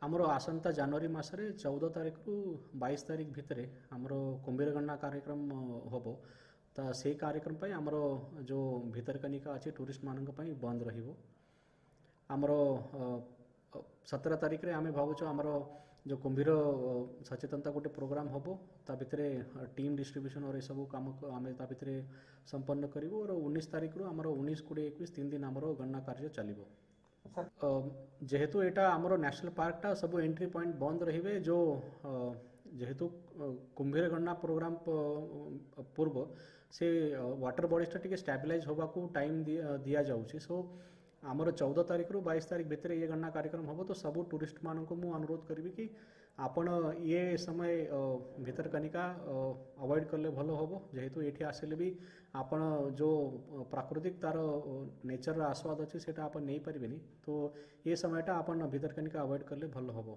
ଆମର ଆସନ୍ତା ଜାନୁଆରୀ ମାସରେ 14 ତାରିଖରୁ 22 ତାରିଖ ଭିତରେ ଆମର କୁମ୍ଭୀର ଗଣନା କାର୍ଯ୍ୟକ୍ରମ ହେବ। ତ ସେଇ କାର୍ଯ୍ୟକ୍ରମ ପାଇଁ ଆମର ଯେଉଁ ଭିତରକନିକା ଅଛି ଟୁରିଷ୍ଟ ମାନଙ୍କ ପାଇଁ ବନ୍ଦ ରହିବ। ଆମର 17 ତାରିଖରେ ଆମେ ଭାବୁଛୁ ଆମର ଯେଉଁ କୁମ୍ଭୀର ସଚେତନତା ଗୋଟେ ପ୍ରୋଗ୍ରାମ ହେବ, ତା ଭିତରେ ଟିମ୍ ଡିଷ୍ଟ୍ରିବ୍ୟୁସନ୍ और ଏସବୁ କାମ ଆମେ ତା ଭିତରେ ସମ୍ପନ୍ନ କରିବୁ। और 19 ତାରିଖରୁ ଆମର 19, 20, 21 3 ଦିନ ଆମର ଗଣନା କାର୍ଯ୍ୟ ଚାଲିବ। ଯେହେତୁ ଏଇଟା ଆମର ନ୍ୟାସନାଲ ପାର୍କଟା ସବୁ ଏଣ୍ଟ୍ରି ପଏଣ୍ଟ ବନ୍ଦ ରହିବେ। ଯେହେତୁ କୁମ୍ଭୀର ଗଣନା ପ୍ରୋଗ୍ରାମ ପୂର୍ବ ସେ ୱାଟର ବଡିଜଟା ଟିକେ ଷ୍ଟାବିଲାଇଜ ହେବାକୁ ଟାଇମ୍ ଦିଆଯାଉଛି। ସୋ ଆମର 14 ତାରିଖରୁ 22 ତାରିଖ ଭିତରେ ये गणना कार्यक्रम ହେବ। तो ସବୁ ଟୁରିଷ୍ଟ ମାନଙ୍କୁ ମୁଁ ଅନୁରୋଧ କରିବି କି ଆପଣ ये समय ଭିତରକନିକା अवॉइड कले भल हम। जेहेतु ये आसिले भी आपण जो प्राकृतिक तार नेचर आस्वाद अच्छी से आप नहीं पारे। तो ये समयटा आप ଭିତରକନିକା अवॉइड कले भल हम।